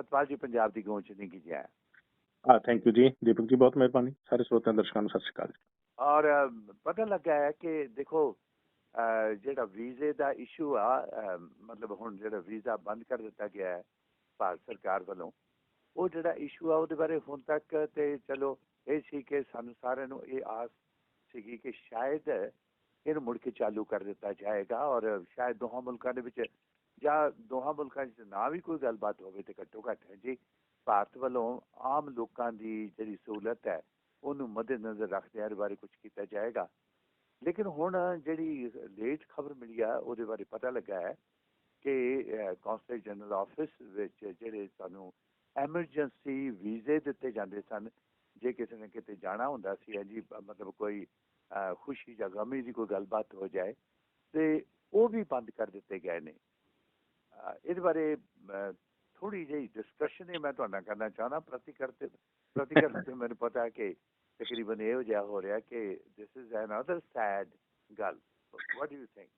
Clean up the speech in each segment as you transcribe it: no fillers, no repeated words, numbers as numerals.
सतपाल जी पंजाब की गूंज नहीं की जाए। हाँ, थैंक यू जी दीपक जी, बहुत मेहरबानी। सारे श्रोते दर्शकों ਨੂੰ ਸਤਿ ਸ਼੍ਰੀ ਅਕਾਲ। और पता लगा है कि देखो ਜਿਹੜਾ ਵੀਜ਼ੇ ਦਾ ਇਸ਼ੂ ਆ ਮਤਲਬ ਹੁਣ ਜਿਹੜਾ ਵੀਜ਼ਾ ਬੰਦ ਕਰ ਦਿੱਤਾ ਗਿਆ ਹੈ ਭਾਰਤ ਸਰਕਾਰ ਵੱਲੋਂ, ਉਹ ਜਿਹੜਾ ਇਸ਼ੂ ਆ ਉਹਦੇ ਬਾਰੇ ਹੁਣ ਤੱਕ ਤੇ ਚਲੋ ਇਹ ਸੀ ਕਿ ਸਾਨੂੰ ਸਾਰਿਆਂ ਨੂੰ ਇਹ ਆਸ ਸੀਗੀ ਕਿ ਸ਼ਾਇਦ ਇਹਨੂੰ ਮੁੜ ਕੇ ਚਾਲੂ ਕਰ ਦਿੱਤਾ ਜਾਏਗਾ ਔਰ ਸ਼ਾਇਦ ਦੋਹਾਂ ਮੁਲਕਾਂ ਦੇ ਵਿੱਚ ਜਾਂ ਦੋਹਾਂ ਮੁਲਕਾਂ 'ਚ ਨਾ ਵੀ ਕੋਈ ਗੱਲਬਾਤ ਹੋਵੇ ਤੇ ਘੱਟੋ ਘੱਟ ਹੈ ਜੀ ਭਾਰਤ ਵੱਲੋਂ ਆਮ ਲੋਕਾਂ ਦੀ ਜਿਹੜੀ ਸਹੂਲਤ ਹੈ ਉਹਨੂੰ ਮੱਦੇਨਜ਼ਰ ਰੱਖਦੇ ਇਹਦੇ ਬਾਰੇ ਕੁਝ ਕੀਤਾ ਜਾਏਗਾ। ਲੇਕਿਨ ਹੁਣ ਜਿਹੜੀ ਲੇਟ ਖਬਰ ਮਿਲੀ ਆ ਉਹਦੇ ਬਾਰੇ ਪਤਾ ਲੱਗਾ ਹੈ ਕਿ ਕੌਂਸਲੇਟ ਜਨਰਲ ਆਫਿਸ ਵਿੱਚ ਜਿਹੜੇ ਸਾਨੂੰ ਐਮਰਜੈਂਸੀ ਵੀਜ਼ੇ ਦਿੱਤੇ ਜਾਂਦੇ ਸਨ ਜੇ ਕਿਸੇ ਨੇ ਕਿਤੇ ਜਾਣਾ ਹੁੰਦਾ ਸੀ ਜੀ ਮਤਲਬ ਕੋਈ ਖੁਸ਼ੀ ਜਾਂ ਗਮੀ ਦੀ ਕੋਈ ਗੱਲਬਾਤ ਹੋ ਜਾਏ ਤੇ ਉਹ ਵੀ ਬੰਦ ਕਰ ਦਿੱਤੇ ਗਏ ਨੇ। ਇਹਦੇ ਬਾਰੇ ਥੋੜੀ ਜਿਹੀ ਡਿਸਕਸ਼ਨ ਮੈਂ ਤੁਹਾਡੇ ਨਾਲ ਕਰਨਾ ਚਾਹੁੰਦਾ। ਪ੍ਰਤੀਕਰਮ ਤੇ ਮੈਨੂੰ ਪਤਾ ਕਿ ਤਕਰੀਬਨ ਇਹੋ ਜਿਹਾ ਹੋ ਰਿਹਾ ਕਿ ਦਿਸ ਇਜ਼ ਅਨਦਰ ਸੈਡ ਗੱਲ। What do you think?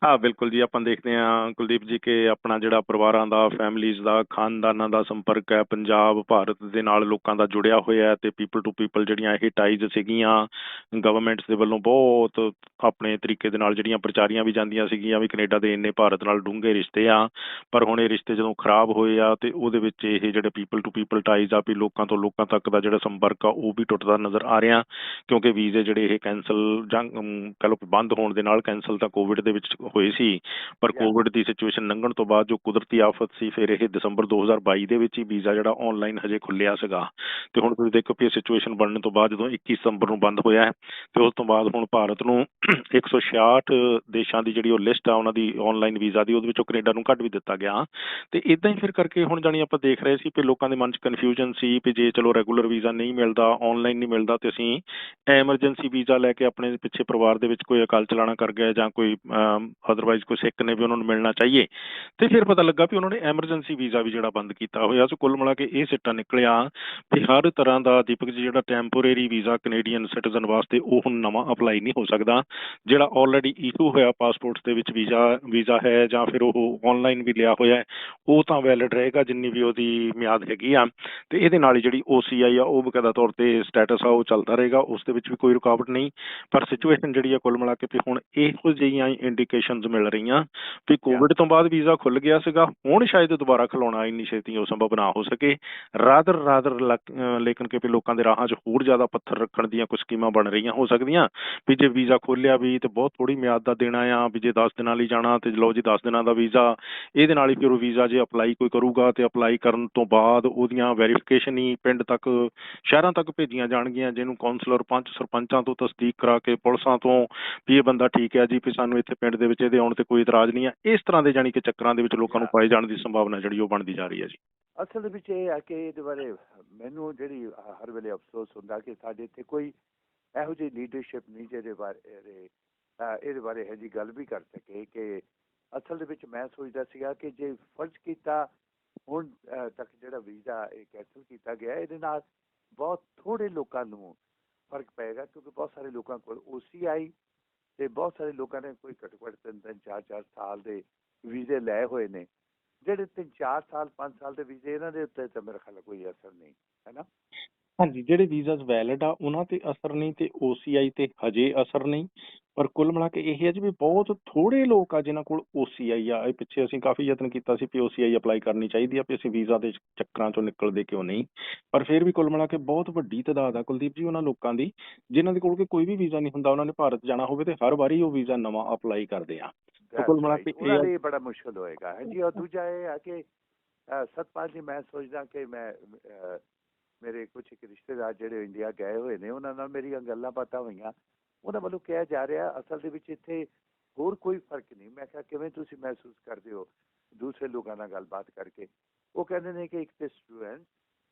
ਹਾਂ ਬਿਲਕੁਲ ਜੀ, ਆਪਾਂ ਦੇਖਦੇ ਹਾਂ ਕੁਲਦੀਪ ਜੀ ਕਿ ਆਪਣਾ ਜਿਹੜਾ ਪਰਿਵਾਰਾਂ ਦਾ, ਫੈਮਲੀਜ਼ ਦਾ, ਖਾਨਦਾਨਾਂ ਦਾ ਸੰਪਰਕ ਹੈ ਪੰਜਾਬ ਭਾਰਤ ਦੇ ਨਾਲ ਲੋਕਾਂ ਦਾ ਜੁੜਿਆ ਹੋਇਆ ਤੇ ਪੀਪਲ ਟੂ ਪੀਪਲ ਜਿਹੜੀਆਂ ਇਹ ਟਾਈਜ਼ ਸੀਗੀਆਂ ਗਵਰਨਮੈਂਟਸ ਦੇ ਵੱਲੋਂ ਬਹੁਤ ਆਪਣੇ ਤਰੀਕੇ ਦੇ ਨਾਲ ਜਿਹੜੀਆਂ ਪ੍ਰਚਾਰੀਆਂ ਵੀ ਜਾਂਦੀਆਂ ਸੀਗੀਆਂ ਵੀ ਕੈਨੇਡਾ ਦੇ ਇੰਨੇ ਭਾਰਤ ਨਾਲ ਡੂੰਘੇ ਰਿਸ਼ਤੇ ਆ, ਪਰ ਹੁਣ ਇਹ ਰਿਸ਼ਤੇ ਜਦੋਂ ਖਰਾਬ ਹੋਏ ਆ ਤੇ ਉਹਦੇ ਵਿੱਚ ਇਹ ਜਿਹੜੇ ਪੀਪਲ ਟੂ ਪੀਪਲ ਟਾਈਜ਼ ਆ ਵੀ ਲੋਕਾਂ ਤੋਂ ਲੋਕਾਂ ਤੱਕ ਦਾ ਜਿਹੜਾ ਸੰਪਰਕ ਆ ਉਹ ਵੀ ਟੁੱਟਦਾ ਨਜ਼ਰ ਆ ਰਿਹਾ ਕਿਉਂਕਿ ਵੀਜ਼ੇ ਜਿਹੜੇ ਇਹ ਕੈਂਸਲ ਜਾਂ ਕਹਿ ਲਓ ਬੰਦ ਹੋਣ ਦੇ ਨਾਲ ਕੈਂਸਲ ਤਾਂ ਕੋਵਿਡ ਦੇ ਵਿੱਚ ਹੋਏ ਸੀ, ਪਰ ਕੋਵਿਡ ਦੀ ਸਿਚੁਏਸ਼ਨ ਲੰਘਣ ਤੋਂ ਬਾਅਦ ਜੋ ਕੁਦਰਤੀ ਆਫਤ ਸੀ ਫਿਰ ਇਹ ਦਸੰਬਰ 2022 ਦੇ ਵਿੱਚ ਹੀ ਵੀਜ਼ਾ ਜਿਹੜਾ ਆਨਲਾਈਨ ਹਜੇ ਖੁੱਲਿਆ ਸੀਗਾ ਤੇ ਹੁਣ ਤੁਸੀਂ ਦੇਖੋ ਕਿ ਇਹ ਸਿਚੁਏਸ਼ਨ ਬਣਨ ਤੋਂ ਬਾਅਦ ਜਦੋਂ 21 ਦਸੰਬਰ ਨੂੰ ਬੰਦ ਹੋਇਆ ਹੈ ਤੇ ਉਸ ਤੋਂ ਬਾਅਦ ਹੁਣ ਭਾਰਤ ਨੂੰ 166 ਦੇਸ਼ਾਂ ਦੀ ਜਿਹੜੀ ਉਹ ਲਿਸਟ ਆ ਉਹਨਾਂ ਦੀ ਆਨਲਾਈਨ ਵੀਜ਼ਾ ਦੀ ਉਹਦੇ ਵਿੱਚੋਂ ਕੈਨੇਡਾ ਨੂੰ ਕੱਢ ਵੀ ਦਿੱਤਾ ਗਿਆ ਤੇ ਇਦਾਂ ਹੀ ਫਿਰ ਕਰਕੇ ਹੁਣ ਜਾਣੀ ਆਪਾਂ ਦੇਖ ਰਹੇ ਸੀ ਕਿ ਲੋਕਾਂ ਦੇ ਮਨ 'ਚ ਕਨਫਿਊਜ਼ਨ ਸੀ ਵੀ ਜੇ ਚਲੋ ਰੈਗੂਲਰ ਵੀਜ਼ਾ ਨਹੀਂ ਮਿਲਦਾ, ਆਨਲਾਈਨ ਨਹੀਂ ਮਿਲਦਾ ਤੇ ਅਸੀਂ ਐਮਰਜੈਂਸੀ ਵੀਜ਼ਾ ਲੈ ਕੇ ਆਪਣੇ ਪਿੱਛੇ ਪਰਿਵਾਰ ਦੇ ਵਿੱਚ ਕੋਈ ਅਕਾਲ ਚਲਾਣਾ ਕਰ ਗਿਆ ਜਾਂ ਕੋਈ ਅਦਰਵਾਈਜ਼ ਕੋਈ ਸਿੱਖ ਨੇ ਵੀ ਉਹਨਾਂ ਨੂੰ ਮਿਲਣਾ ਚਾਹੀਏ ਤੇ ਫਿਰ ਪਤਾ ਲੱਗਾ ਵੀ ਉਹਨਾਂ ਨੇ ਐਮਰਜੈਂਸੀ ਵੀਜ਼ਾ ਵੀ ਜਿਹੜਾ ਬੰਦ ਕੀਤਾ ਹੋਇਆ ਸੋ ਕੁੱਲ ਮਿਲਾ ਕੇ ਇਹ ਸਿੱਟਾ ਨਿਕਲਿਆ ਤੇ ਹਰ ਤਰ੍ਹਾਂ ਦਾ ਦੀਪਕ ਜੀ ਜਿਹੜਾ ਟੈਂਪੋਰੇਰੀ ਵੀਜ਼ਾ ਕੈਨੇਡੀਅਨ ਸਿਟੀਜ਼ਨ ਵਾਸਤੇ ਉਹ ਹੁਣ ਨਵਾਂ ਅਪਲਾਈ ਨਹੀਂ ਹੋ ਸਕਦਾ। ਜਿਹੜਾ ਆਲਰੇਡੀ ਇਸ਼ੂ ਹੋਇਆ ਪਾਸਪੋਰਟਸ ਦੇ ਵਿੱਚ ਵੀਜ਼ਾ ਹੈ ਜਾਂ ਫਿਰ ਉਹ ਆਨਲਾਈਨ ਵੀ ਲਿਆ ਹੋਇਆ ਉਹ ਤਾਂ ਵੈਲਿਡ ਰਹੇਗਾ ਜਿੰਨੀ ਵੀ ਉਹਦੀ ਮਿਆਦ ਹੈਗੀ ਆ ਤੇ ਇਹਦੇ ਨਾਲ ਹੀ ਜਿਹੜੀ OCI ਆ ਉਹ ਬਕਾਇਦਾ ਤੌਰ ਤੇ ਸਟੇਟਸ ਆ ਉਹ ਚੱਲਦਾ ਰਹੇਗਾ, ਉਸ ਦੇ ਵਿੱਚ ਵੀ ਕੋਈ ਰੁਕਾਵਟ ਨਹੀਂ। ਪਰ ਸਿਚੁਏਸ਼ਨ ਜਿਹੜੀ ਆ ਕੁੱਲ ਮਿਲਾ ਕੇ ਹੁਣ ਇਹੋ ਜਿਹੀਆਂ ਇੰਡੀਕੇਸ਼ਨਸ ਮਿਲ ਰਹੀਆਂ ਵੀ ਕੋਵਿਡ ਤੋਂ ਬਾਅਦ ਵੀਜ਼ਾ ਖੁੱਲ ਗਿਆ ਸੀਗਾ, ਹੁਣ ਸ਼ਾਇਦ ਦੁਬਾਰਾ ਖੁਲਾਉਣਾ ਇੰਨੀ ਛੇਤੀ ਉਹ ਸੰਭਵ ਨਾ ਹੋ ਸਕੇ। ਰਾਦਰ ਲੇਕਿਨ ਕਿ ਲੋਕਾਂ ਦੇ ਰਾਹਾਂ 'ਚ ਹੋਰ ਜ਼ਿਆਦਾ ਪੱਥਰ ਰੱਖਣ ਦੀਆਂ ਕੁਝ ਸਕੀਮਾਂ ਬਣ ਰਹੀਆਂ ਹੋ ਸਕਦੀਆਂ ਵੀ ਜੇ ਵੀਜ਼ਾ ਖੋਲਿਆ ਵੀ ਤੇ ਬਹੁਤ ਥੋੜੀ ਮਿਆਦ ਦਾ ਦੇਣਾ ਆ ਵੀ ਜੇ 10 ਦਿਨਾਂ ਲਈ ਜਾਣਾ ਤੇ ਲਓ ਜੀ 10 ਦਿਨਾਂ ਦਾ ਵੀਜ਼ਾ, ਇਹਦੇ ਨਾਲ ਹੀ ਫਿਰ ਉਹ ਵੀਜ਼ਾ ਜੇ ਅਪਲਾਈ ਕੋਈ ਕਰੂਗਾ ਤੇ ਅਪਲਾਈ ਕਰਨ ਤੋਂ ਬਾਅਦ ਉਹਦੀਆਂ ਵੈਰੀਫਿਕੇਸ਼ਨ ਹੀ ਪਿੰਡ ਤੱਕ ਸ਼ਹਿਰਾਂ ਤੱਕ ਭੇਜੀਆਂ ਜਾਣਗੀਆਂ ਜਿਹਨੂੰ ਕਾਉਂਸਲਰ ਸਰਪੰਚਾਂ ਤੋਂ ਤਸਦੀਕ ਕਰਾ ਕੇ ਪੁਲਿਸਾਂ ਤੋਂ ਵੀ ਇਹ ਬੰਦਾ ਠੀਕ ਹੈ ਜੀ ਵੀ ਸਾਨੂੰ ਇੱਥੇ ਪਿੰਡ ਦੇ ਵਿੱਚ ਇਹਦੇ ਆਉਣ ਤੇ ਕੋਈ ਇਤਰਾਜ਼ ਨਹੀਂ ਹੈ। ਇਸ ਤਰ੍ਹਾਂ ਦੇ ਜਾਣੀ ਕਿ ਚੱਕਰਾਂ ਦੇ ਵਿੱਚ ਲੋਕਾਂ ਨੂੰ ਪਾਏ ਜਾਣ ਦੀ ਸੰਭਾਵਨਾ ਜਿਹੜੀ ਉਹ ਬਣਦੀ ਜਾ ਰਹੀ ਹੈ ਜੀ। ਅਸਲ ਦੇ ਵਿੱਚ ਇਹ ਹੈ ਕਿ ਇਹਦੇ ਬਾਰੇ ਮੈਨੂੰ ਜਿਹੜੀ ਹਰ ਵੇਲੇ ਅਫਸੋਸ ਹੁੰਦਾ ਕਿ ਸਾਡੇ ਇੱਥੇ ਕੋਈ ਇਹੋ ਜਿਹੀ ਲੀਡਰਸ਼ਿਪ ਨਹੀਂ ਜਿਹਦੇ ਬਾਰੇ ਇਹਦੇ ਬਾਰੇ ਇਹੋ ਜਿਹੀ ਗੱਲ ਵੀ ਕਰ ਸਕੇ ਕਿ ਅਸਲ ਦੇ ਵਿੱਚ ਮੈਂ ਸੋਚਦਾ ਸੀਗਾ ਕਿ ਜੇ ਫਰਜ਼ ਕੀਤਾ ਹੁਣ ਤੱਕ ਜਿਹੜਾ ਵੀਜ਼ਾ ਇਹ ਕੈਂਸਲ ਕੀਤਾ ਗਿਆ ਇਹਦੇ ਨਾਲ ਬਹੁਤ ਥੋੜੇ ਲੋਕਾਂ ਨੂੰ ਫਰਕ ਪਏਗਾ ਕਿਉਂਕਿ ਬਹੁਤ ਸਾਰੇ ਲੋਕਾਂ ਕੋਲ OCI ਤੇ ਬਹੁਤ ਸਾਰੇ ਲੋਕਾਂ ਨੇ ਕੋਈ ਘੱਟੋ ਘੱਟ 3-4 ਸਾਲ ਦੇ ਵੀਜ਼ੇ ਲਏ ਹੋਏ ਨੇ ਜਿਹੜੇ 3-4 ਸਾਲ 5 ਸਾਲ ਦੇ ਵੀਜ਼ੇ ਇਹਨਾਂ ਦੇ ਉੱਤੇ ਤਾਂ ਮੇਰਾ ਖਿਆਲ ਕੋਈ ਅਸਰ ਨਹੀਂ ਹੈ ਨਾ। ਹਾਂਜੀ, ਜਿਹੜੇ ਵੀਜ਼ਾਸ ਵੈਲਿਡ ਆ ਉਹਨਾਂ ਤੇ ਅਸਰ ਨਹੀਂ ਤੇ OCI ਤੇ ਹਜੇ ਅਸਰ ਨਹੀਂ, ਪਰ ਕੁੱਲ ਮਿਲਾ ਕੇ ਇਹ ਹੈ ਜੀ ਵੀ ਬਹੁਤ ਥੋੜੇ ਲੋਕ ਆ ਜਿਨ੍ਹਾਂ ਕੋਲ OCI ਆ। ਇਹ ਪਿੱਛੇ ਅਸੀਂ ਕਾਫੀ ਯਤਨ ਕੀਤਾ ਸੀ ਵੀ OCI ਅਪਲਾਈ ਕਰਨੀ ਚਾਹੀਦੀ ਆ ਵੀ ਅਸੀਂ ਵੀਜ਼ਾ ਦੇ ਚੱਕਰਾਂ ਚੋਂ ਨਿਕਲਦੇ ਕਿਉਂ ਨਹੀਂ, ਪਰ ਫਿਰ ਵੀ ਕੁੱਲ ਮਿਲਾ ਕੇ ਬਹੁਤ ਵੱਡੀ ਤਾਦਾਦ ਆ ਕੁਲਦੀਪ ਜੀ ਉਹਨਾਂ ਲੋਕਾਂ ਦੀ ਜਿਨ੍ਹਾਂ ਦੇ ਕੋਲ ਕੋਈ ਵੀ ਵੀਜ਼ਾ ਨਹੀਂ ਹੁੰਦਾ, ਉਹਨਾਂ ਨੇ ਭਾਰਤ ਜਾਣਾ ਹੋਵੇ ਤੇ ਹਰ ਵਾਰੀ ਉਹ ਵੀਜ਼ਾ ਨਵਾਂ ਅਪਲਾਈ ਕਰਦੇ ਆ। ਕੁੱਲ ਮਿਲਾ ਕੇ ਉਹਨਾਂ ਲਈ ਬੜਾ ਮੁਸ਼ਕਿਲ ਹੋਏਗਾ ਹੈ ਜੀ। ਔਰ ਦੂਜਾ ਇਹ ਹੈ ਕਿ ਸਤਪਾਲ ਜੀ ਮੈਂ ਸੋਚਦਾ ਕਿ ਮੈਂ ਮੇਰੇ ਕੁਝ ਇੱਕ ਰਿਸ਼ਤੇਦਾਰ ਜਿਹੜੇ ਇੰਡੀਆ ਗਏ ਹੋਏ ਨੇ ਉਹਨਾਂ ਨਾਲ ਮੇਰੀਆਂ ਗੱਲਾਂ ਬਾਤਾਂ ਹੋਈਆਂ, ਉਹਨਾਂ ਵੱਲੋਂ ਕਿਹਾ ਜਾ ਰਿਹਾ ਅਸਲ ਦੇ ਵਿੱਚ ਇੱਥੇ ਹੋਰ ਕੋਈ ਫਰਕ ਨਹੀਂ। ਮੈਂ ਕਿਹਾ ਕਿਵੇਂ ਤੁਸੀਂ ਮਹਿਸੂਸ ਕਰਦੇ ਹੋ ਦੂਸਰੇ ਲੋਕਾਂ ਨਾਲ ਗੱਲਬਾਤ ਕਰਕੇ? ਉਹ ਕਹਿੰਦੇ ਨੇ ਕਿ ਇੱਕ ਤਾਂ ਸਟੂਡੈਂਟ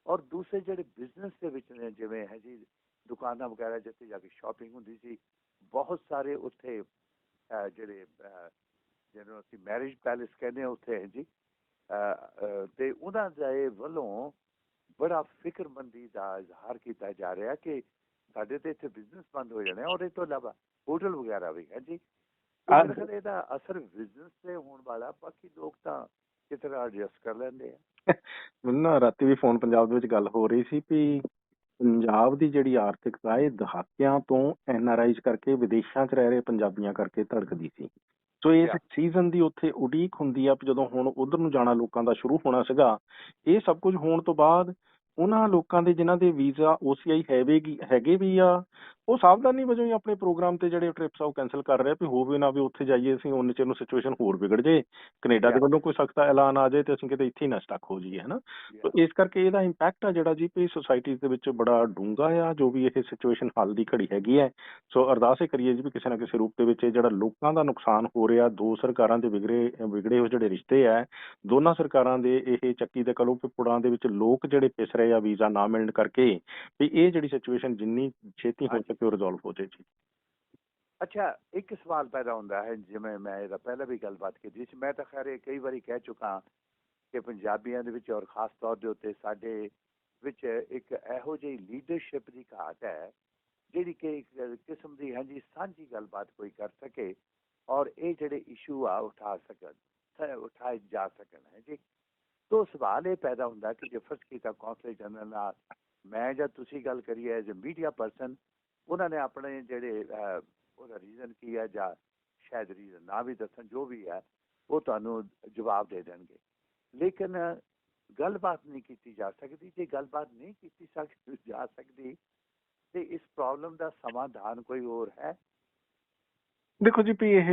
ਔਰ ਦੂਸਰੇ ਜਿਹੜੇ ਬਿਜ਼ਨਸ ਦੇ ਵਿੱਚ ਨੇ ਜਿਵੇਂ ਹੈ ਜੀ ਦੁਕਾਨਾਂ ਵਗੈਰਾ ਜਿੱਥੇ ਜਾ ਕੇ ਸ਼ਾਪਿੰਗ ਹੁੰਦੀ ਸੀ, ਬਹੁਤ ਸਾਰੇ ਉੱਥੇ ਜਿਹੜੇ ਜਿਹਨੂੰ ਅਸੀਂ ਮੈਰਿਜ ਪੈਲੇਸ ਕਹਿੰਦੇ ਹਾਂ ਉੱਥੇ ਹੈ ਜੀ ਅਤੇ ਉਹਨਾਂ ਦੇ ਵੱਲੋਂ ਬੜਾ ਫਿਕਰਮੰਦੀ ਦਾ ਇਜ਼ਹਾਰ ਕੀਤਾ ਜਾ ਰਿਹਾ ਕਿ ਸਾਡੇ ਤਾਂ ਇੱਥੇ ਬਿਜ਼ਨਸ ਬੰਦ ਹੋ ਜਾਣੇ ਔਰ ਇਸ ਤੋਂ ਇਲਾਵਾ ਹੋਟਲ ਵਗੈਰਾ ਵੀ ਹੈ ਜੀ। ਮੇਰੇ ਖਿਆਲ ਇਹਦਾ ਅਸਰ ਬਿਜ਼ਨਸ 'ਤੇ ਹੋਣ ਵਾਲਾ, ਬਾਕੀ ਲੋਕ ਤਾਂ ਕਿਸ ਤਰ੍ਹਾਂ ਐਡਜਸਟ ਕਰ ਲੈਂਦੇ ਆ। ਮੈਨੂੰ ਨਾ ਰਾਤੀ ਵੀ ਫੋਨ ਪੰਜਾਬ ਦੇ ਵਿੱਚ ਗੱਲ ਹੋ ਰਹੀ ਸੀ ਵੀ ਪੰਜਾਬ ਦੀ ਜਿਹੜੀ ਆਰਥਿਕਤਾ ਇਹ ਦਹਾਕਿਆਂ ਤੋਂ ਐਨਆਰਆਈਜ਼ ਕਰਕੇ ਵਿਦੇਸ਼ਾਂ 'ਚ ਰਹਿ ਰਹੇ ਪੰਜਾਬੀਆਂ ਕਰਕੇ ਧੜਕਦੀ ਸੀ। ਸੋ ਇਸ ਯਾ ਸੀਜ਼ਨ ਦੀ ਉੱਥੇ ਉਡੀਕ ਹੁੰਦੀ ਆ ਵੀ ਜਦੋਂ ਹੁਣ ਉਧਰ ਨੂੰ ਜਾਣਾ ਲੋਕਾਂ ਦਾ ਸ਼ੁਰੂ ਹੋਣਾ ਸੀਗਾ। ਇਹ ਸਭ ਕੁਝ ਹੋਣ ਤੋਂ ਬਾਅਦ ਉਹਨਾਂ ਲੋਕਾਂ ਦੇ ਜਿਨ੍ਹਾਂ ਦੇ ਵੀਜ਼ਾ ਓਸੀਆਈ ਹੈਗੇ ਵੀ ਆ, ਉਹ ਸਾਵਧਾਨੀ ਵਜੋਂ ਹੀ ਆਪਣੇ ਪ੍ਰੋਗਰਾਮ ਤੇ ਜਿਹੜੇ ਟ੍ਰਿਪਸ ਆ ਉਹ ਕੈਂਸਲ ਕਰ ਰਹੇ ਵੀ ਹੋਵੇ ਨਾ ਵੀ ਉੱਥੇ ਜਾਈਏ ਅਸੀਂ ਉਨੇ ਚਿਰ ਨੂੰ ਸਿਚੁਏਸ਼ਨ ਹੋਰ ਵਿਗੜ ਜੇ, ਕੈਨੇਡਾ ਦੇ ਯਾ ਵੱਲੋਂ ਕੋਈ ਸਖਤ ਐਲਾਨ ਆ ਜਾਏ ਤੇ ਅਸੀਂ ਕਿਤੇ ਇੱਥੇ ਹੀ ਨਾ ਸਟਕ ਹੋ ਜਾਈਏ, ਹਨਾ। ਸੋ ਯਾ ਇਸ ਕਰਕੇ ਇਹਦਾ ਇੰਪੈਕਟ ਆ ਜਿਹੜਾ ਜੀ ਵੀ ਸੋਸਾਇਟੀਜ਼ ਦੇ ਵਿੱਚ ਬੜਾ ਡੂੰਘਾ ਆ, ਜੋ ਵੀ ਇਹ ਸਿਚੁਏਸ਼ਨ ਹਾਲ ਦੀ ਘੜੀ ਹੈਗੀ ਹੈ। ਸੋ ਅਰਦਾਸ ਇਹ ਕਰੀਏ ਜੀ ਵੀ ਕਿਸੇ ਨਾ ਕਿਸੇ ਰੂਪ ਦੇ ਵਿੱਚ ਇਹ ਜਿਹੜਾ ਲੋਕਾਂ ਦਾ ਨੁਕਸਾਨ ਹੋ ਰਿਹਾ, ਦੋ ਸਰਕਾਰਾਂ ਦੇ ਵਿਗੜੇ ਹੋਏ ਜਿਹੜੇ ਰਿਸ਼ਤੇ ਆ, ਦੋਨਾਂ ਸਰਕਾਰਾਂ ਦੇ ਇਹ ਚੱਕੀ ਦੇ ਕਲੋ ਪੁੜਾਂ ਦੇ ਵਿੱਚ ਲੋਕ ਜਿਹੜੇ ਪਿਸ ਰਹੇ ਆ ਵੀਜ਼ਾ ਨਾ ਮਿਲਣ ਕਰਕੇ, ਵੀ ਇਹ ਜਿਹੜੀ ਸਿਚੁਏਸ਼ਨ ਜਿੰਨੀ ਛੇਤੀ ਹੋ ਹਾਂਜੀ ਸਕੇ ਉਹ ਰਿਜ਼ੋਲਵ ਹੋ ਜਾਏ ਜੀ। ਅੱਛਾ ਇੱਕ ਸਵਾਲ ਪੈਦਾ ਹੁੰਦਾ ਹੈ, ਜਿਵੇਂ ਮੈਂ ਇਹਦਾ ਪਹਿਲਾਂ ਵੀ ਗੱਲਬਾਤ ਕੀਤੀ ਸੀ, ਮੈਂ ਤਾਂ ਖੈਰ ਇਹ ਕਈ ਵਾਰੀ ਕਹਿ ਚੁੱਕਾ ਕਿ ਪੰਜਾਬੀਆਂ ਦੇ ਵਿੱਚ ਔਰ ਖਾਸ ਤੌਰ ਦੇ ਉੱਤੇ ਸਾਡੇ ਵਿੱਚ ਇੱਕ ਇਹੋ ਜਿਹੀ ਲੀਡਰਸ਼ਿਪ ਦੀ ਘਾਟ ਹੈ ਜਿਹੜੀ ਕਿ ਇੱਕ ਕਿਸਮ ਦੀ ਹਾਂਜੀ ਸਾਂਝੀ ਗੱਲਬਾਤ ਕੋਈ ਕਰ ਸਕੇ ਔਰ ਇਹ ਜਿਹੜੇ ਇਸ਼ੂ ਆ ਉਠਾਏ ਜਾ ਸਕਣ ਹੈ ਜੀ। ਤੋ ਸਵਾਲ ਇਹ ਪੈਦਾ ਹੁੰਦਾ ਕਿ ਜੇ ਫਰਜ਼ ਕੀਤਾ ਕੌਂਸਲ ਜਨਰਲ ਨਾਲ ਮੈਂ ਜਾਂ ਤੁਸੀਂ ਗੱਲ ਕਰੀਏ ਐਜ਼ ਅ ਮੀਡੀਆ ਪਰਸਨ, ਉਹਨਾਂ ਨੇ ਆਪਣੇ ਜਿਹੜੇ ਉਹਦਾ ਰੀਜ਼ਨ ਕੀ ਹੈ ਜਾਂ ਸ਼ਾਇਦ ਰੀਜ਼ਨ ਨਾ ਵੀ ਦੱਸਣ, ਜੋ ਵੀ ਹੈ ਉਹ ਤੁਹਾਨੂੰ ਜਵਾਬ ਦੇ ਦੇਣਗੇ। ਲੇਕਿਨ ਗੱਲਬਾਤ ਨਹੀਂ ਕੀਤੀ ਜਾ ਸਕਦੀ। ਜੇ ਗੱਲਬਾਤ ਨਹੀਂ ਕੀਤੀ ਜਾ ਸਕਦੀ ਤੇ ਇਸ ਪ੍ਰੋਬਲਮ ਦਾ ਸਮਾਧਾਨ ਕੋਈ ਹੋਰ ਹੈ? ਦੇਖੋ ਜੀ ਵੀ ਇਹ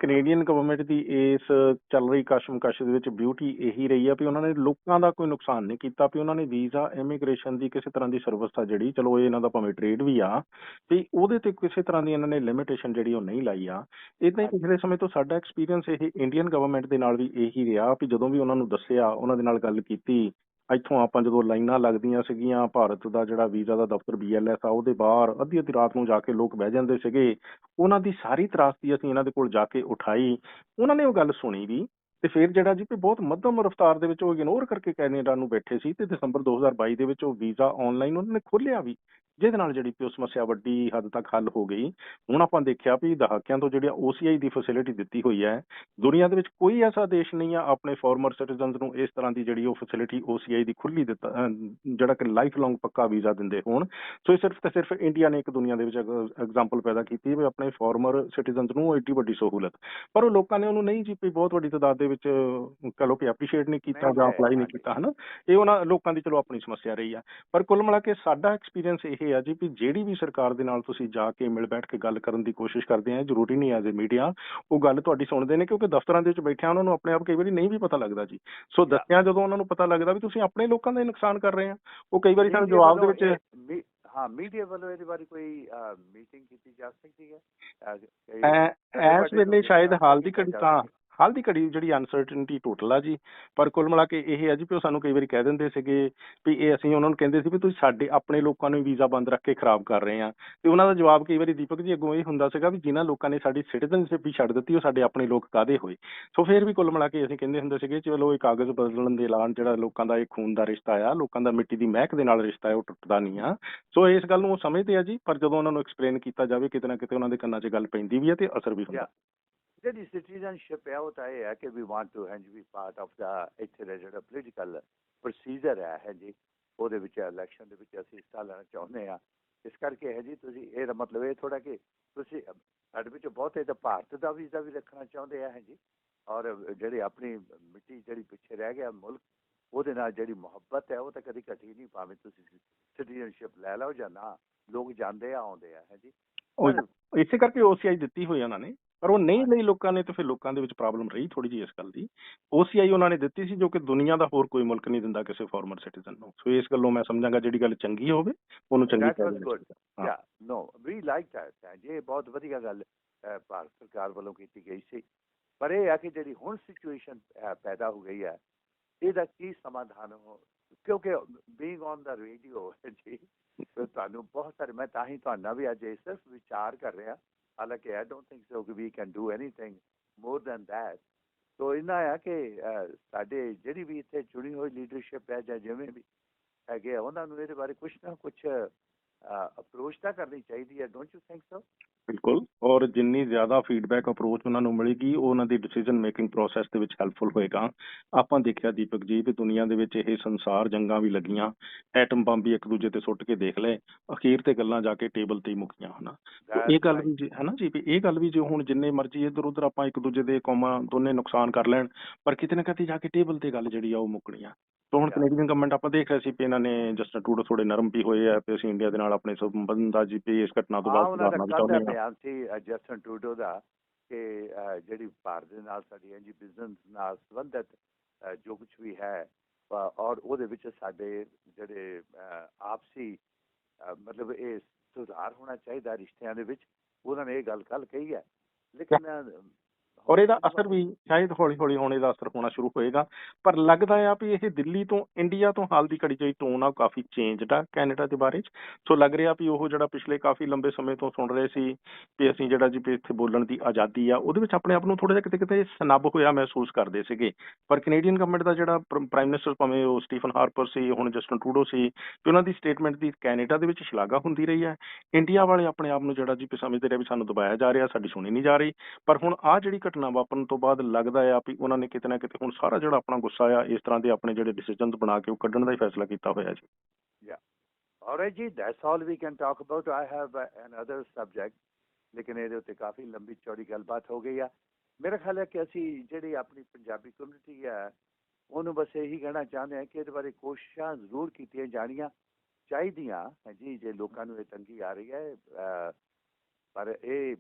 ਕੈਨੇਡੀਅਨ ਗਵਰਨਮੈਂਟ ਦੀ ਇਸ ਚੱਲ ਰਹੀ ਕਸ਼ਮਕਸ਼ ਦੇ ਵਿੱਚ ਬਿਊਟੀ ਇਹੀ ਰਹੀ ਆ ਵੀ ਉਹਨਾਂ ਨੇ ਲੋਕਾਂ ਦਾ ਕੋਈ ਨੁਕਸਾਨ ਨਹੀਂ ਕੀਤਾ, ਵੀ ਉਹਨਾਂ ਨੇ ਵੀਜ਼ਾ ਇਮੀਗ੍ਰੇਸ਼ਨ ਦੀ ਕਿਸੇ ਤਰ੍ਹਾਂ ਦੀ ਸਰਵਿਸ ਆ ਜਿਹੜੀ, ਚਲੋ ਇਹ ਇਹਨਾਂ ਦਾ ਭਾਵੇਂ ਟ੍ਰੇਡ ਵੀ ਆ, ਵੀ ਉਹਦੇ ਤੇ ਕਿਸੇ ਤਰ੍ਹਾਂ ਦੀ ਇਹਨਾਂ ਨੇ ਲਿਮਿਟੇਸ਼ਨ ਜਿਹੜੀ ਉਹ ਨਹੀਂ ਲਾਈ ਆ। ਇਦਾਂ ਹੀ ਹਾਂਜੀ ਪਿਛਲੇ ਸਮੇਂ ਤੋਂ ਸਾਡਾ ਐਕਸਪੀਰੀਅੰਸ ਇਹ ਇੰਡੀਅਨ ਗਵਰਨਮੈਂਟ ਦੇ ਨਾਲ ਵੀ ਇਹੀ ਰਿਹਾ ਵੀ ਜਦੋਂ ਵੀ ਉਹਨਾਂ ਨੂੰ ਦੱਸਿਆ, ਉਹਨਾਂ ਦੇ ਨਾਲ ਗੱਲ ਕੀਤੀ, ਇੱਥੋਂ ਆਪਾਂ ਜਦੋਂ ਲਾਈਨਾਂ ਲੱਗਦੀਆਂ ਸੀਗੀਆਂ, ਭਾਰਤ ਦਾ ਜਿਹੜਾ ਵੀਜ਼ਾ ਦਾ ਦਫ਼ਤਰ BLS ਆ ਉਹਦੇ ਬਾਹਰ ਅੱਧੀ ਅੱਧੀ ਰਾਤ ਨੂੰ ਜਾ ਕੇ ਲੋਕ ਬਹਿ ਜਾਂਦੇ ਸੀਗੇ। ਉਹਨਾਂ ਦੀ ਸਾਰੀ ਤਰਾਸਦੀ ਅਸੀਂ ਇਹਨਾਂ ਦੇ ਕੋਲ ਜਾ ਕੇ ਉਠਾਈ, ਉਹਨਾਂ ਨੇ ਉਹ ਗੱਲ ਸੁਣੀ ਵੀ, ਤੇ ਫਿਰ ਜਿਹੜਾ ਜੀ ਵੀ ਬਹੁਤ ਮੱਧਮ ਰਫ਼ਤਾਰ ਦੇ ਵਿੱਚ ਉਹ ਇਗਨੋਰ ਕਰਕੇ ਕੈਨੇਡਾ ਨੂੰ ਬੈਠੇ ਸੀ, ਤੇ ਦਸੰਬਰ 2022 ਦੇ ਵਿੱਚ ਉਹ ਵੀਜ਼ਾ ਆਨਲਾਈਨ ਉਹਨਾਂ ਨੇ ਖੋਲ੍ਹਿਆ ਵੀ, ਜਿਹਦੇ ਨਾਲ ਜਿਹੜੀ ਕਿ ਉਹ ਸਮੱਸਿਆ ਵੱਡੀ ਹੱਦ ਤੱਕ ਹੱਲ ਹੋ ਗਈ। ਹੁਣ ਆਪਾਂ ਦੇਖਿਆ ਵੀ ਦਹਾਕਿਆਂ ਤੋਂ ਜਿਹੜੀ OCI ਦੀ ਫੈਸਿਲਿਟੀ ਦਿੱਤੀ ਹੋਈ ਹੈ, ਦੁਨੀਆ ਦੇ ਵਿੱਚ ਕੋਈ ਐਸਾ ਦੇਸ਼ ਨਹੀਂ ਆ ਆਪਣੇ ਫਾਰਮਰ ਸਿਟੀਜ਼ਨਸ ਨੂੰ ਇਸ ਤਰ੍ਹਾਂ ਦੀ ਜਿਹੜੀ ਉਹ ਫੈਸਿਲਿਟੀ OCI ਦੀ ਖੁੱਲੀ ਦਿੱਤਾ, ਜਿਹੜਾ ਕਿ ਲਾਈਫ ਲੌਂਗ ਪੱਕਾ ਵੀਜ਼ਾ ਦਿੰਦੇ ਹੋਣ। ਸੋ ਇਹ ਸਿਰਫ ਤੇ ਸਿਰਫ ਇੰਡੀਆ ਨੇ ਇੱਕ ਦੁਨੀਆ ਦੇ ਵਿੱਚ ਐਗਜ਼ਾਮਪਲ ਪੈਦਾ ਕੀਤੀ ਵੀ ਆਪਣੇ ਫਾਰਮਰ ਸਿਟੀਜ਼ਨਸ ਨੂੰ ਐਡੀ ਵੱਡੀ ਸਹੂਲਤ, ਪਰ ਉਹ ਲੋਕਾਂ ਨੇ ਉਹਨੂੰ ਨਹੀਂ ਜੀ ਬਹੁਤ ਵੱਡੀ ਤਾਦਾਦ ਦੇ ਵਿੱਚ ਕਹ ਲਓ ਕਿ ਐਪਰੀਸ਼ੀਏਟ ਨਹੀਂ ਕੀਤਾ ਨਹੀਂ ਜਾਂ ਲਿਆ ਅਪਲਾਈ ਨਹੀਂ ਹਾਂਜੀ ਕੀਤਾ, ਹਨਾ। ਇਹ ਉਹਨਾਂ ਲੋਕਾਂ ਦੀ ਚਲੋ ਆਪਣੀ ਸਮੱਸਿਆ ਰਹੀ ਆ, ਪਰ ਕੁੱਲ ਮਿਲਾ ਕੇ ਸਾਡਾ ਐਕਸਪੀਰੀਅੰਸ ਇਹ ਆ ਜੀ ਵੀ ਜਿਹੜੀ ਵੀ ਸਰਕਾਰ ਦੇ ਨਾਲ ਤੁਸੀਂ ਜਾ ਕੇ ਮਿਲ ਬੈਠ ਕੇ ਗੱਲ ਕਰਨ ਦੀ ਕੋਸ਼ਿਸ਼ ਕਰਦੇ ਆ, ਜ਼ਰੂਰੀ ਨਹੀਂ ਐਜ਼ ਏ ਮੀਡੀਆ ਉਹ ਗੱਲ ਤੁਹਾਡੀ ਸੁਣਦੇ ਨੇ, ਕਿਉਂਕਿ ਦਫ਼ਤਰਾਂ ਦੇ ਵਿੱਚ ਬੈਠਿਆਂ ਉਹਨਾਂ ਨੂੰ ਆਪਣੇ ਆਪ ਕਈ ਵਾਰੀ ਨਹੀਂ ਵੀ ਪਤਾ ਲੱਗਦਾ ਜੀ। ਸੋ ਯਾ ਦੱਸਿਆ ਜਦੋਂ ਉਹਨਾਂ ਨੂੰ ਪਤਾ ਲੱਗਦਾ ਵੀ ਤੁਸੀਂ ਆਪਣੇ ਲੋਕਾਂ ਦਾ ਹੀ ਨੁਕਸਾਨ ਕਰ ਰਹੇ ਆ, ਉਹ ਕਈ ਵਾਰੀ ਸਾਨੂੰ ਮੀਡੀਆ ਜਵਾਬ ਦੇ ਵੱਲੋਂ ਵਿੱਚ ਹਾਂ ਮੀਡੀਆ ਵੱਲੋਂ ਇਹਦੇ ਬਾਰੇ ਕੋਈ ਮੀਟਿੰਗ ਕੀਤੀ ਜਾ ਸਕਦੀ ਹੈ? ਇਸ ਵੱਡੇ ਤੋਂ ਵੇਲੇ ਸ਼ਾਇਦ ਕੀ ਹਾਲ ਦੀ ਕੀਤਾ ਘੜੀ ਜਾ ਤਾਂ ਸਕੇ? ਹਾਲ ਦੀ ਘੜੀ ਜਿਹੜੀ ਅਨਸਰਟਨਟੀ ਟੋਟਲ ਆ ਜੀ, ਪਰ ਕੁੱਲ ਮਿਲਾ ਕੇ ਇਹ ਆ ਜੀ ਵੀ ਉਹ ਸਾਨੂੰ ਕਈ ਵਾਰੀ ਕਹਿ ਦਿੰਦੇ ਸੀਗੇ ਵੀ ਇਹ ਅਸੀਂ ਉਹਨਾਂ ਨੂੰ ਕਹਿੰਦੇ ਸੀ ਵੀ ਤੁਸੀਂ ਸਾਡੇ ਆਪਣੇ ਲੋਕਾਂ ਨੂੰ ਵੀਜ਼ਾ ਬੰਦ ਰੱਖ ਕੇ ਖਰਾਬ ਕਰ ਰਹੇ ਆ, ਤੇ ਉਹਨਾਂ ਦਾ ਜਵਾਬ ਕਈ ਵਾਰੀ ਦੀਪਕ ਜੀ ਅੱਗੋਂ ਇਹ ਹੁੰਦਾ ਸੀਗਾ ਵੀ ਜਿਨ੍ਹਾਂ ਲੋਕਾਂ ਨੇ ਸਾਡੀ ਸਿਟੀਜ਼ਨਸ਼ਿਪ ਵੀ ਛੱਡ ਦਿੱਤੀ ਉਹ ਸਾਡੇ ਆਪਣੇ ਲੋਕ ਕਾਹਦੇ ਹੋਏ। ਸੋ ਫਿਰ ਵੀ ਕੁੱਲ ਮਿਲਾ ਕੇ ਅਸੀਂ ਕਹਿੰਦੇ ਹੁੰਦੇ ਸੀਗੇ ਚਲੋ ਇਹ ਕਾਗਜ਼ ਬਦਲਣ ਦੇ ਐਲਾਨ, ਜਿਹੜਾ ਲੋਕਾਂ ਦਾ ਇਹ ਖੂਨ ਦਾ ਰਿਸ਼ਤਾ ਆ, ਲੋਕਾਂ ਦਾ ਮਿੱਟੀ ਦੀ ਮਹਿਕ ਦੇ ਨਾਲ ਰਿਸ਼ਤਾ ਹੈ, ਉਹ ਟੁੱਟਦਾ ਨਹੀਂ ਆ। ਸੋ ਇਸ ਗੱਲ ਨੂੰ ਉਹ ਸਮਝਦੇ ਆ ਜੀ, ਪਰ ਜਦੋਂ ਉਹਨਾਂ ਨੂੰ ਐਕਸਪਲੇਨ ਕੀਤਾ ਜਾਵੇ ਕਿਤੇ ਨਾ ਕਿਤੇ ਉਹਨਾਂ ਦੇ ਕੰਨਾਂ 'ਚ ਗੱਲ ਪੈਂਦੀ ਵੀ ਹੈ ਤੇ ਅਸਰ ਵੀ ਹੁੰਦਾ। ਜਾਂ ਜਿਹੜੀ ਸਿਟੀਜ਼ਨਸ਼ਿਪ ਹੈ ਉਹ ਤਾਂ ਇਹ ਹੈ ਕਿ we want to change we part of ਦਾ ਇੱਥੇ ਦਾ ਜਿਹੜਾ ਪੋਲੀਟੀਕਲ ਪ੍ਰੋਸੀਜਰ ਹੈ ਜੀ, ਉਹਦੇ ਵਿੱਚ ਇਲੈਕਸ਼ਨ ਦੇ ਵਿੱਚ ਅਸੀਂ ਹਿੱਸਾ ਲੈਣਾ ਚਾਹੁੰਦੇ ਹਾਂ। ਇਸ ਕਰਕੇ ਹੈ ਜੀ ਤੁਸੀਂ ਇਹਦਾ ਮਤਲਬ ਇਹ ਥੋੜਾ ਕਿ ਤੁਸੀਂ ਸਾਡੇ ਵਿੱਚ ਬਹੁਤੇ ਤਾਂ ਭਾਰਤ ਦਾ ਵੀਜ਼ਾ ਵੀ ਰੱਖਣਾ ਚਾਹੁੰਦੇ ਆ ਹੈ ਜੀ, ਔਰ ਜਿਹੜੀ ਆਪਣੀ ਮਿੱਟੀ ਜਿਹੜੀ ਪਿੱਛੇ ਰਹਿ ਗਿਆ ਮੁਲਕ, ਉਹਦੇ ਨਾਲ ਜਿਹੜੀ ਮੁਹੱਬਤ ਹੈ ਉਹ ਤਾਂ ਕਦੀ ਘਟੀ ਨਹੀਂ, ਭਾਵੇਂ ਤੁਸੀਂ ਸਿਟੀਜ਼ਨਸ਼ਿਪ ਲੈ ਲਓ ਜਾਂ ਨਾ, ਲੋਕ ਜਾਂਦੇ ਆ ਆਉਂਦੇ ਆ ਹੈ ਜੀ। ਪਰ ਇਸੇ ਕਰਕੇ OCI ਦਿੱਤੀ ਹੋਈ ਉਹਨਾਂ ਨੇ, ਪਰ ਉਹ ਨਹੀਂ ਲਈ ਹਾਂਜੀ ਲੋਕਾਂ ਨੇ, ਤੇ ਫਿਰ ਲੋਕਾਂ ਦੇ ਵਿੱਚ ਪ੍ਰੋਬਲਮ ਰਹੀ ਥੋੜੀ ਜਿਹੀ ਇਸ ਗੱਲ ਦੀ। OCI ਉਹਨਾਂ ਨੇ ਦਿੱਤੀ ਸੀ ਜੋ ਕਿ ਦੁਨੀਆ ਦਾ ਹੋਰ ਕੋਈ ਮੁਲਕ ਨਹੀਂ ਦਿੰਦਾ ਕਿਸੇ ਫਾਰਮਰ ਸਿਟੀਜ਼ਨ ਨੂੰ। ਸੋ ਇਸ ਗੱਲੋਂ ਮੈਂ ਸਮਝਾਂਗਾ ਜਿਹੜੀ ਗੱਲ ਚੰਗੀ ਹੋਵੇ ਉਹਨੂੰ ਚੰਗੀ that ਕਹਿ was ਦੇਣਾ good. ਚਾਹੀਦਾ। ਹਾਂ Yeah, no, we like that. ਇਹ ਬਹੁਤ ਵਧੀਆ ਗੱਲ ਭਾਰਤ ਸਰਕਾਰ ਵੱਲੋਂ ਕੀਤੀ ਗਈ ਸੀ। ਪਰ ਇਹ ਹੈ ਕਿ ਜਿਹੜੀ ਹੁਣ ਸਿਚੁਏਸ਼ਨ ਪੈਦਾ ਹੋ ਗਈ ਹੈ, ਇਹਦਾ ਕੀ ਸਮਾਧਾਨ ਹੋ, ਕਿਉਂਕਿ ਬੀਇੰਗ ਔਨ ਦਾ ਰੇਡੀਓ ਜੀ ਤੁਹਾਨੂੰ ਬਹੁਤ ਸਾਰੇ, ਮੈਂ ਤਾਂ ਹੀ ਤੁਹਾਡਾ ਵੀ ਅੱਜ ਸਿਰਫ ਵਿਚਾਰ ਕਰ ਰਿਹਾ, ਹਾਲਾਂਕਿ ਆਈ ਡੋਂਟ ਥਿੰਕ ਸੋ ਕਿ we can do anything more than that. So ਇੰਨਾ ਆ ਕਿ ਸਾਡੇ ਜਿਹੜੀ ਵੀ ਇੱਥੇ ਚੁਣੀ ਹੋਈ ਲੀਡਰਸ਼ਿਪ ਹੈ ਜਾਂ ਜਿਵੇਂ ਵੀ ਹੈਗੇ ਆ, ਉਹਨਾਂ ਨੂੰ ਇਹਦੇ ਬਾਰੇ ਕੁਛ ਨਾ ਕੁਛ ਅਪਰੋਚ ਤਾਂ ਕਰਨੀ ਚਾਹੀਦੀ ਹੈ। Don't you think so? ਬਿਲਕੁਲ। ਔਰ ਜਿੰਨੀ ਜ਼ਿਆਦਾ ਫੀਡਬੈਕ ਅਪਰੋਚ ਉਹਨਾਂ ਨੂੰ ਮਿਲੇਗੀ, ਉਹ ਉਹਨਾਂ ਦੀ ਡਿਸੀਜਨ ਮੇਕਿੰਗ ਪ੍ਰੋਸੈਸ ਦੇ ਵਿੱਚ ਹੈਲਪਫੁਲ ਹੋਏਗਾ। ਆਪਾਂ ਦੇਖਿਆ ਦੀਪਕ ਜੀ ਵੀ ਦੁਨੀਆ ਦੇ ਵਿੱਚ ਇਹ ਸੰਸਾਰ ਜੰਗਾਂ ਵੀ ਲੱਗੀਆਂ, ਐਟਮ ਬੰਬ ਵੀ ਇੱਕ ਦੂਜੇ ਤੇ ਸੁੱਟ ਕੇ ਦੇਖ ਲਏ, ਅਖੀਰ ਤੇ ਗੱਲਾਂ ਜਾ ਕੇ ਟੇਬਲ ਤੇ ਹੀ ਮੁੱਕੀਆਂ ਹਨਾ। ਤੋ ਇਹ ਦੈਟਸ ਗੱਲ ਰਾਈਟ। ਵੀ ਜੇ ਹਨਾ ਜੀ ਵੀ ਇਹ ਗੱਲ ਵੀ ਜੇ ਹੁਣ ਜਿੰਨੇ ਮਰਜ਼ੀ ਇੱਧਰ ਉੱਧਰ ਆਪਾਂ ਇੱਕ ਦੂਜੇ ਦੇ ਕੌਮਾਂ ਦੋਨੇ ਨੁਕਸਾਨ ਕਰ ਲੈਣ, ਪਰ ਕਿਤੇ ਨਾ ਕਿਤੇ ਜਾ ਕੇ ਟੇਬਲ ਤੇ ਗੱਲ ਜਿਹੜੀ ਆ ਉਹ ਮੁੱਕਣੀ ਆ। ਤੋ ਹੁਣ ਯਾ ਕੈਨੇਡੀਅਨ ਗਵਰਨਮੈਂਟ ਆਪਾਂ ਦੇਖ ਰਹੇ ਸੀ ਵੀ ਇਹਨਾਂ ਨੇ ਜਸਟਿਨ ਟਰੂਡੋ ਥੋੜੇ ਨਰਮ ਵੀ ਹੋਏ ਆ ਤੇ ਅਸੀਂ ਇੰਡੀਆ ਦੇ ਨਾਲ ਆਪਣੇ ਸੰਬੰਧ ਦਾ ਜੀ ਵੀ ਇਸ ਘਟਨਾ ਤੋਂ ਹਾਂ ਬਾਅਦ ਉਹਨਾਂ ਦਾ ਸੁਧਾਰਨਾ ਵੀ ਕੱਲ੍ਹ ਦਾ ਚਾਹੁੰਦੇ ਆ। ਬਿਆਨ ਸੀ ਜਸਟਨ ਟਰੂਡੋ ਦਾ ਕਿ ਜਿਹੜੀ ਭਾਰਤ ਦੇ ਨਾਲ ਸਾਡੀ ਐਨਜੀ ਬਿਜ਼ਨਸ ਨਾਲ ਸੰਬੰਧਿਤ ਜੋ ਕੁਝ ਵੀ ਹੈ ਔਰ ਉਹਦੇ ਵਿੱਚ ਸਾਡੇ ਜਿਹੜੇ ਆਪਸੀ ਮਤਲਬ ਇਹ ਸੁਧਾਰ ਹੋਣਾ ਚਾਹੀਦਾ ਰਿਸ਼ਤਿਆਂ ਦੇ ਵਿੱਚ, ਉਹਨਾਂ ਨੇ ਇਹ ਗੱਲ ਕੱਲ ਕਹੀ ਹੈ। ਲੇਕਿਨ ਔਰ ਇਹਦਾ ਅਸਰ ਵੀ ਸ਼ਾਇਦ ਹੌਲੀ ਹੌਲੀ ਹੁਣ ਇਹਦਾ ਅਸਰ ਹੋਣਾ ਸ਼ੁਰੂ ਹੋਏਗਾ, ਪਰ ਲੱਗਦਾ ਆ ਵੀ ਇਹ ਦਿੱਲੀ ਤੋਂ ਇੰਡੀਆ ਤੋਂ ਹਾਲ ਦੀ ਘੜੀ ਜਿਹੜੀ ਟੋਨ ਆ ਉਹ ਕਾਫੀ ਚੇਂਜਡ ਆ ਕੈਨੇਡਾ ਦੇ ਬਾਰੇ 'ਚ। ਸੋ ਲੱਗ ਰਿਹਾ ਵੀ ਉਹ ਜਿਹੜਾ ਪਿਛਲੇ ਕਾਫੀ ਲੰਬੇ ਸਮੇਂ ਤੋਂ ਸੁਣ ਰਹੇ ਸੀ ਵੀ ਅਸੀਂ ਜਿਹੜਾ ਜੀ ਵੀ ਇੱਥੇ ਬੋਲਣ ਦੀ ਆਜ਼ਾਦੀ ਆ, ਉਹਦੇ ਵਿੱਚ ਆਪਣੇ ਆਪ ਨੂੰ ਥੋੜਾ ਜਿਹਾ ਕਿਤੇ ਕਿਤੇ ਸਨੱਬ ਹੋਇਆ ਮਹਿਸੂਸ ਕਰਦੇ ਸੀਗੇ। ਪਰ ਕੈਨੇਡੀਅਨ ਗਵਰਨਮੈਂਟ ਦਾ ਜਿਹੜਾ ਪ੍ਰਾਈਮ ਮਿਨਿਸਟਰ ਭਾਵੇਂ ਉਹ ਸਟੀਫਨ ਹਾਰਪਰ ਸੀ, ਹੁਣ ਜਸਟਨ ਟਰੂਡੋ ਸੀ, ਤੇ ਉਹਨਾਂ ਦੀ ਸਟੇਟਮੈਂਟ ਦੀ ਕੈਨੇਡਾ ਦੇ ਵਿੱਚ ਸ਼ਲਾਘਾ ਹੁੰਦੀ ਰਹੀ ਹੈ। ਇੰਡੀਆ ਵਾਲੇ ਆਪਣੇ ਆਪ ਨੂੰ ਜਿਹੜਾ ਜੀ ਵੀ ਸਮਝਦੇ ਰਹੇ ਵੀ ਸਾਨੂੰ ਦਬਾਇਆ ਜਾ ਰਿਹਾ, ਸਾਡੀ ਸੁਣੀ ਨਹੀਂ ਜਾ ਰਹੀ। ਪਰ ਹੁਣ ਆਹ ਜਿਹੜੀ ਘਟਨਾ ਵਾਪਰਨ ਤੋਂ ਬਾਅਦ ਲੱਗਦਾ ਆ ਵੀ ਉਹਨਾਂ ਨੇ ਕਿਤੇ ਨਾ ਕਿਤੇ ਹੁਣ ਸਾਰਾ ਜਿਹੜਾ ਆਪਣਾ ਗੁੱਸਾ ਆ ਇਸ ਤਰ੍ਹਾਂ ਦੇ ਆਪਣੇ ਜਿਹੜੇ ਡਿਸੀਜਨਸ ਬਣਾ ਕੇ ਉਹ ਕੱਢਣ ਦਾ ਹੀ ਫੈਸਲਾ ਕੀਤਾ ਹੋਇਆ ਜੀ। Yeah. All right ਜੀ, that's all we can talk about. I have another subject, ਲੇਕਿਨ ਇਹਦੇ ਉੱਤੇ ਕਾਫੀ ਲੰਬੀ ਚੌੜੀ ਗੱਲਬਾਤ ਹੋ ਗਈ ਆ। ਮੇਰਾ ਖਿਆਲ ਹੈ ਕਿ ਅਸੀਂ ਜਿਹੜੀ ਆਪਣੀ ਪੰਜਾਬੀ ਕਮਿਊਨਿਟੀ ਹੈ ਉਹਨੂੰ ਬਸ ਇਹੀ ਕਹਿਣਾ ਚਾਹੁੰਦੇ ਹਾਂ ਕਿ ਇਹਦੇ ਬਾਰੇ ਕੋਸ਼ਿਸ਼ਾਂ ਜ਼ਰੂਰ ਕੀਤੀਆਂ ਜਾਣੀਆਂ ਚਾਹੀਦੀਆਂ ਹੈ ਜੀ, ਜੇ ਲੋਕਾਂ ਨੂੰ ਇਹ ਤੰਗੀ ਆ ਰਹੀ ਹੈ ਪਰ ਇਹ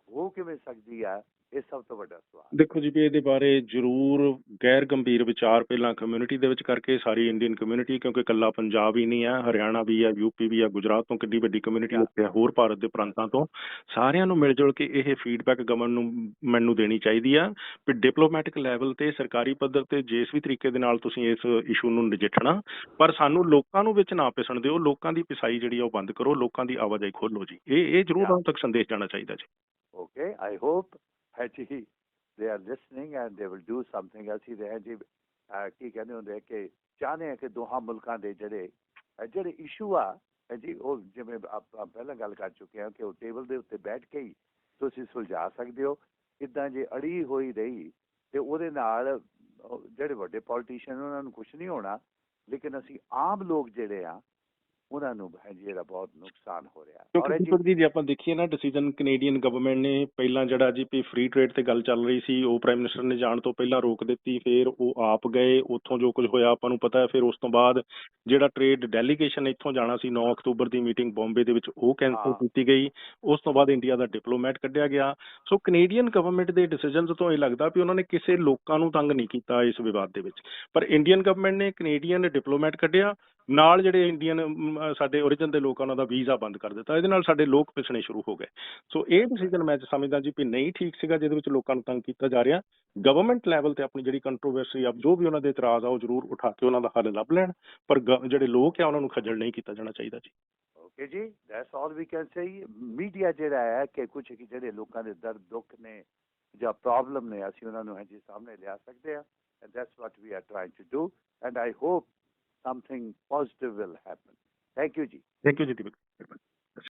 ਹੋ ਕਿਵੇਂ ਸਕਦੀ ਆ, ਇਹ ਸਭ ਤੋਂ ਵੱਡਾ ਸਵਾਲ। ਦੇਖੋ ਜੀ ਵੀ ਇਹਦੇ ਬਾਰੇ ਜ਼ਰੂਰ ਗੈਰ ਗੰਭੀਰ ਵਿਚਾਰ ਪਹਿਲਾਂ ਕਮਿਊਨਿਟੀ ਦੇ ਵਿੱਚ ਕਰਕੇ, ਸਾਰੀ ਇੰਡੀਅਨ ਕਮਿਊਨਿਟੀ, ਕਿਉਂਕਿ ਇਕੱਲਾ ਪੰਜਾਬ ਹੀ ਨਹੀਂ ਹੈ, ਹਰਿਆਣਾ ਵੀ ਹੈ, ਯੂਪੀ ਵੀ ਹੈ, ਗੁਜਰਾਤ ਤੋਂ ਕਿੰਨੀ ਵੱਡੀ ਕਮਿਊਨਿਟੀ Yeah. ਉੱਥੇ ਹੈ, ਹੋਰ ਭਾਰਤ ਦੇ ਪ੍ਰਾਂਤਾਂ ਤੋਂ, ਸਾਰਿਆਂ ਨੂੰ ਮਿਲ ਜੁਲ ਕੇ ਇਹ ਫੀਡਬੈਕ ਗਵਰਨਮੈਂਟ ਨੂੰ ਦੇਣੀ ਚਾਹੀਦੀ ਆ ਵੀ ਡਿਪਲੋਮੈਟਿਕ ਲੈਵਲ ਤੇ ਸਰਕਾਰੀ ਪੱਧਰ ਤੇ ਜਿਸ ਵੀ ਤਰੀਕੇ ਦੇ ਨਾਲ ਤੁਸੀਂ ਇਸ ਇਸ਼ੂ ਨੂੰ ਨਜਿੱਠਣਾ, ਪਰ ਸਾਨੂੰ ਲੋਕਾਂ ਨੂੰ ਵਿੱਚ ਨਾ ਪਿਸਣ ਦਿਓ, ਲੋਕਾਂ ਦੀ ਪਿਸਾਈ ਜਿਹੜੀ ਆ ਉਹ ਬੰਦ ਕਰੋ, ਲੋਕਾਂ ਦੀ ਆਵਾਜਾਈ ਖੋਲੋ ਜੀ। ਇਹ ਜ਼ਰੂਰ ਉਹਨਾਂ ਤੱਕ ਸੰਦੇਸ਼ ਜਾਣਾ ਚਾਹੀਦਾ ਜੀ। Okay, I hope actually they are listening and they will do something. ਅਸੀਂ ਦੇ ਜੀ ਕੀ ਕਹਿੰਦੇ ਹੁੰਦੇ ਕਿ ਚਾਹੁੰਦੇ ਆ ਕਿ ਦੋਹਾਂ ਮੁਲਕਾਂ ਦੇ ਜਿਹੜੇ ਇਸ਼ੂ ਆ ਜੀ, ਉਹ ਜਿਵੇਂ ਆਪਾਂ ਪਹਿਲਾਂ ਗੱਲ ਕਰ ਚੁੱਕੇ ਹਾਂ ਕਿ ਉਹ ਟੇਬਲ ਦੇ ਉੱਤੇ ਬੈਠ ਕੇ ਹੀ ਤੁਸੀਂ ਸੁਲਝਾ ਸਕਦੇ ਹੋ। ਇੱਦਾਂ ਜੇ ਅੜੀ ਹੋਈ ਰਹੀ ਤੇ ਉਹਦੇ ਨਾਲ ਜਿਹੜੇ ਵੱਡੇ ਪੋਲੀਟੀਸ਼ੀਅਨ ਉਹਨਾਂ ਨੂੰ ਕੁਝ ਨਹੀਂ ਹੋਣਾ, ਲੇਕਿਨ ਅਸੀਂ ਆਮ ਲੋਕ ਜਿਹੜੇ ਆ ਉਹਨਾਂ ਨੂੰ ਜਿਹੜਾ ਬਹੁਤ ਨੁਕਸਾਨ ਹੋ ਰਿਹਾ। ਕਿਉਂਕਿ ਦੀਪਕ ਜੀ ਜੇ ਆਪਾਂ ਦੇਖੀਏ ਨਾ ਡਿਸੀਜਨ ਕੈਨੇਡੀਅਨ ਗਵਰਨਮੈਂਟ ਨੇ ਪਹਿਲਾਂ ਜਿਹੜਾ ਜੀ ਵੀ ਫ੍ਰੀ ਟ੍ਰੇਡ ਤੇ ਗੱਲ ਚੱਲ ਰਹੀ ਸੀ, ਉਹ ਪ੍ਰਾਈਮ ਮਿਨਿਸਟਰ ਨੇ ਜਾਣ ਤੋਂ ਪਹਿਲਾਂ ਰੋਕ ਦਿੱਤੀ, ਫਿਰ ਉਹ ਆਪ ਗਏ, ਉੱਥੋਂ ਜੋ ਕੁਝ ਹੋਇਆ ਆਪਾਂ ਨੂੰ ਪਤਾ ਹੈ। ਫਿਰ ਉਸ ਤੋਂ ਬਾਅਦ ਜਿਹੜਾ ਟ੍ਰੇਡ ਡੈਲੀਗੇਸ਼ਨ ਇੱਥੋਂ ਜਾਣਾ ਸੀ 9 ਅਕਤੂਬਰ ਦੀ ਮੀਟਿੰਗ ਬੰਬੇ ਦੇ ਵਿੱਚ, ਉਹ ਕੈਂਸਲ ਕੀਤੀ ਗਈ। ਉਸ ਤੋਂ ਬਾਅਦ ਇੰਡੀਆ ਦਾ ਡਿਪਲੋਮੈਟ ਕੱਢਿਆ ਗਿਆ। ਸੋ ਕੈਨੇਡੀਅਨ ਗਵਰਨਮੈਂਟ ਦੇ ਡਿਸੀਜਨਸ ਤੋਂ ਇਹ ਲੱਗਦਾ ਵੀ ਉਹਨਾਂ ਨੇ ਕਿਸੇ ਲੋਕਾਂ ਨੂੰ ਤੰਗ ਨਹੀਂ ਕੀਤਾ ਇਸ ਵਿਵਾਦ ਦੇ ਵਿੱਚ, ਪਰ ਇੰਡੀਅਨ ਗਵਰਨਮੈਂਟ ਨੇ ਕੈਨੇਡੀਅਨ ਡਿਪਲੋਮੈਟ ਕੱਢਿਆ, ਨਾਲ ਜਿਹੜੇ ਇੰਡੀਅਨ ਸਾਡੇ ਓਰੀਜਨ ਦੇ ਲੋਕਾਂ ਦਾ ਵੀਜ਼ਾ ਬੰਦ ਕਰ ਦਿੱਤਾ। ਇਹਦੇ ਨਾਲ ਸਾਡੇ ਲੋਕ ਪਿਛਣੇ ਸ਼ੁਰੂ ਹੋ ਗਏ। ਸੋ ਇਹ ਡਿਸੀਜਨ ਮੈਂ ਸਮਝਦਾ ਜੀ ਵੀ ਨਹੀਂ ਠੀਕ ਸੀਗਾ, ਜਿਹਦੇ ਵਿੱਚ ਲੋਕਾਂ ਨੂੰ ਤੰਗ ਕੀਤਾ ਜਾ ਰਿਹਾ। ਗਵਰਨਮੈਂਟ ਲੈਵਲ ਤੇ ਆਪਣੀ ਜਿਹੜੀ ਕੰਟਰੋਵਰਸੀ ਆ, ਜੋ ਵੀ ਉਹਨਾਂ ਦੇ ਇਤਰਾਜ਼ ਆ, ਉਹ ਜ਼ਰੂਰ ਉਠਾ ਕੇ ਉਹਨਾਂ ਦਾ ਹੱਲ ਲੱਭ ਲੈਣ, ਪਰ ਜਿਹੜੇ ਲੋਕ ਆ ਉਹਨਾਂ ਨੂੰ ਖੱਜਲ ਨਹੀਂ ਕੀਤਾ ਜਾਣਾ ਚਾਹੀਦਾ ਜੀ। ਓਕੇ ਜੀ, that's all we can say. Media ਜਿਹੜਾ ਹੈ ਕਿ ਕੁਝ ਜਿਹੜੇ ਲੋਕਾਂ ਦੇ ਦਰਦ ਦੁੱਖ ਨੇ ਜਾਂ ਪ੍ਰੋਬਲਮ ਨੇ, ਅਸੀਂ ਉਹਨਾਂ ਨੂੰ ਜੀ ਸਾਹਮਣੇ ਲਿਆ ਸਕਦੇ ਹਾਂ। And that's what we are trying to do and I hope something positive will happen. Thank you, Ji. Thank you, Ji.